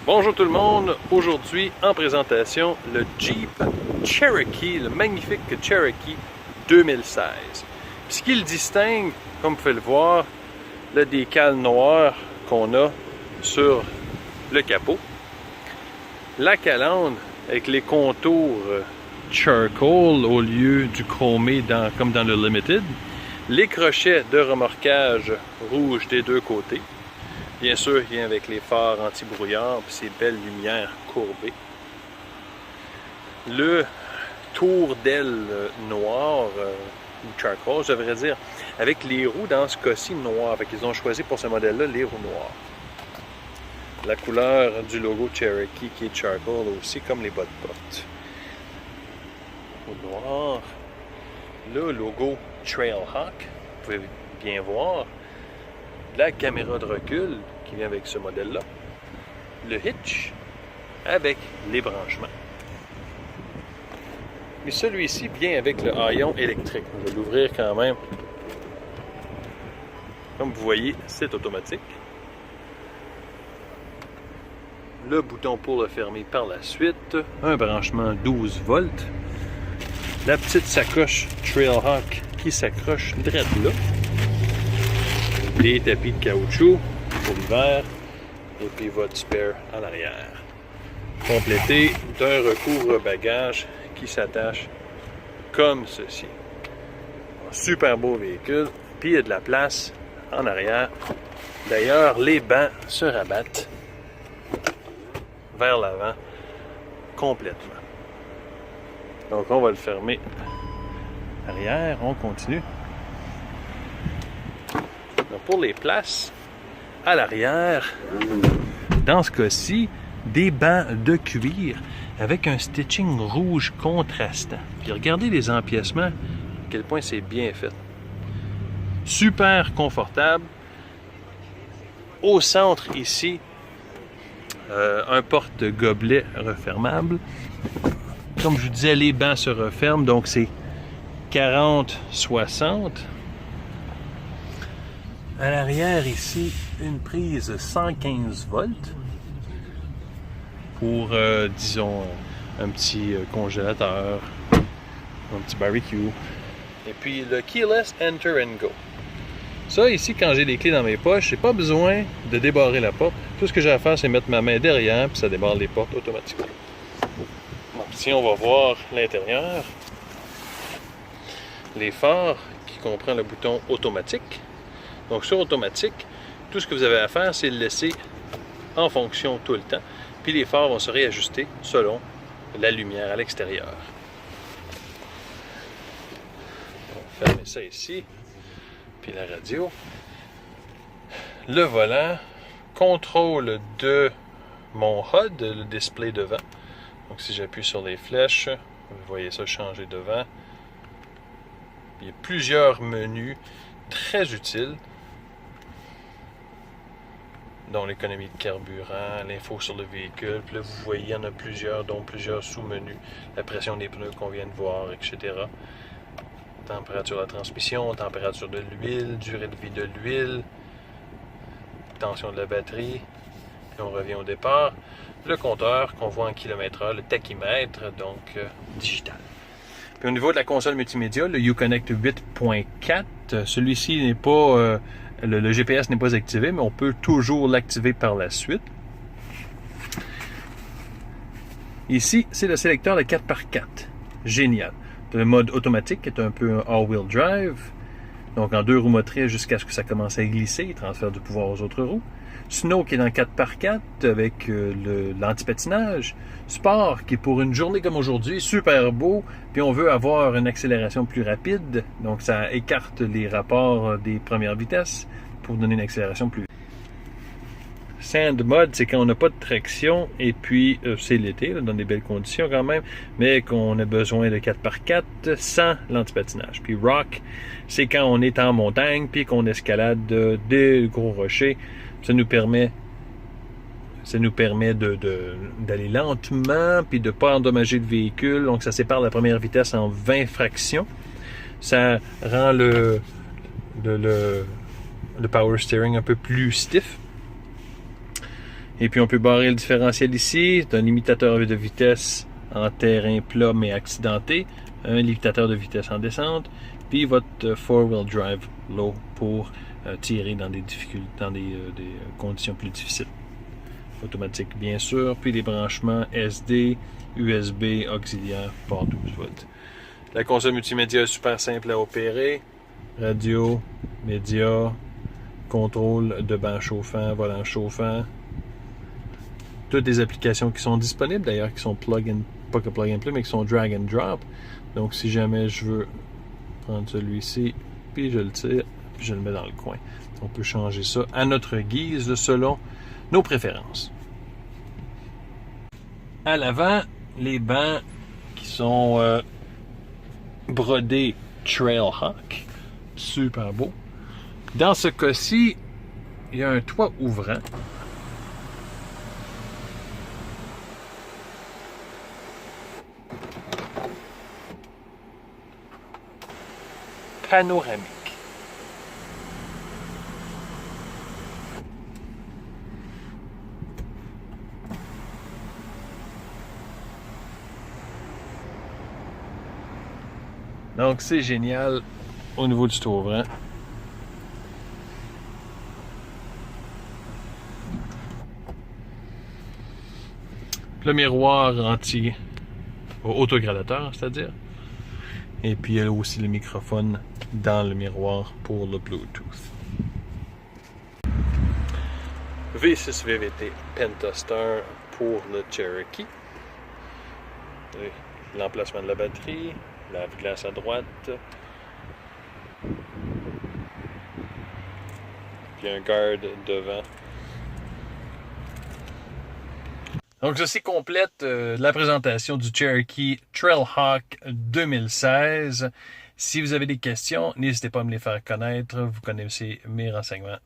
Bonjour tout le monde, aujourd'hui en présentation le Jeep Cherokee, le magnifique Cherokee 2016. Puis ce qui le distingue, comme vous pouvez le voir, le décal noir qu'on a sur le capot, la calandre avec les contours charcoal au lieu du chromé comme dans le Limited, les crochets de remorquage rouge des deux côtés. Bien sûr, il vient avec les phares anti-brouillard et ces belles lumières courbées. Le tour d'aile noir, ou charcoal, je devrais dire, avec les roues dans ce cas-ci noires. Ils ont choisi pour ce modèle-là les roues noires. La couleur du logo Cherokee qui est charcoal aussi, comme les bas de porte. Roues noires. Le logo Trailhawk, vous pouvez bien voir. La caméra de recul qui vient avec ce modèle-là, le hitch avec les branchements. Et celui-ci vient avec le haillon électrique. Je vais l'ouvrir quand même. Comme vous voyez, c'est automatique. Le bouton pour le fermer par la suite. Un branchement 12 volts. La petite sacoche Trailhawk qui s'accroche direct là. Les tapis de caoutchouc pour l'hiver et puis votre spare en arrière. Complété d'un recouvre-bagages qui s'attache comme ceci. Un super beau véhicule, puis il y a de la place en arrière. D'ailleurs, les bancs se rabattent vers l'avant complètement. Donc on va le fermer arrière, on continue. Pour les places à l'arrière, dans ce cas-ci, des bancs de cuir avec un stitching rouge contrastant. Puis regardez les empiècements, à quel point c'est bien fait. Super confortable. Au centre ici, un porte-gobelet refermable. Comme je vous disais, les bancs se referment, donc c'est 40-60. À l'arrière ici, une prise 115 volts pour, disons, un petit congélateur, un petit barbecue. Et puis le Keyless Enter and Go. Ça ici, quand j'ai les clés dans mes poches, j'ai pas besoin de débarrer la porte. Tout ce que j'ai à faire, c'est mettre ma main derrière, puis ça débarre les portes automatiquement. Donc, si on va voir l'intérieur, les phares qui comprend le bouton automatique. Donc sur automatique, tout ce que vous avez à faire, c'est le laisser en fonction tout le temps. Puis les phares vont se réajuster selon la lumière à l'extérieur. On va fermer ça ici. Puis la radio. Le volant. Contrôle de mon HUD, le display devant. Donc si j'appuie sur les flèches, vous voyez ça changer devant. Il y a plusieurs menus très utiles, dont l'économie de carburant, l'info sur le véhicule. Puis là, vous voyez, il y en a plusieurs, dont plusieurs sous-menus. La pression des pneus qu'on vient de voir, etc. Température de la transmission, température de l'huile, durée de vie de l'huile, tension de la batterie. Puis on revient au départ. Le compteur qu'on voit en kilomètres/heure, le tachymètre, donc digital. Puis au niveau de la console multimédia, le Uconnect 8.4, celui-ci n'est pas... le GPS n'est pas activé, mais on peut toujours l'activer par la suite. Ici, c'est le sélecteur de 4x4. Génial. Le mode automatique est un peu un all-wheel drive. Donc en 2 roues motrices jusqu'à ce que ça commence à glisser. Il transfère du pouvoir aux autres roues. Snow qui est dans 4x4 avec l'anti-patinage. Sport qui est pour une journée comme aujourd'hui, super beau. Puis on veut avoir une accélération plus rapide. Donc ça écarte les rapports des premières vitesses pour donner une accélération plus vite. Sand mode, c'est quand on n'a pas de traction et puis c'est l'été, là, dans des belles conditions quand même, mais qu'on a besoin de 4x4 sans l'anti-patinage. Puis rock, c'est quand on est en montagne puis qu'on escalade des gros rochers. Ça nous permet d'aller lentement puis de ne pas endommager le véhicule. Donc ça sépare la première vitesse en 20 fractions. Ça rend le power steering un peu plus stiff. Et puis on peut barrer le différentiel ici. C'est un limitateur de vitesse en terrain plat mais accidenté. Un limitateur de vitesse en descente. Puis votre four-wheel drive low pour tirer dans des difficultés, dans des conditions plus difficiles. Automatique bien sûr. Puis les branchements SD, USB, auxiliaire, port 12 volts. La console multimédia est super simple à opérer. Radio, média, contrôle de banc chauffant, volant chauffant. Toutes les applications qui sont disponibles, d'ailleurs, qui sont plug-in, pas que plug-and play, mais qui sont drag and drop. Donc, si jamais je veux prendre celui-ci, puis je le tire, puis je le mets dans le coin. On peut changer ça à notre guise selon nos préférences. À l'avant, les bancs qui sont brodés Trailhawk. Super beau. Dans ce cas-ci, il y a un toit ouvrant. Panoramique. Donc c'est génial au niveau du toit ouvrant. Le miroir anti-autogradateur, c'est-à-dire. Et puis il y a aussi le microphone dans le miroir pour le Bluetooth. V6 VVT Pentastar pour le Cherokee. L'emplacement de la batterie, la glace à droite. Puis un garde devant. Donc, ceci complète la présentation du Cherokee Trailhawk 2016. Si vous avez des questions, n'hésitez pas à me les faire connaître. Vous connaissez mes renseignements.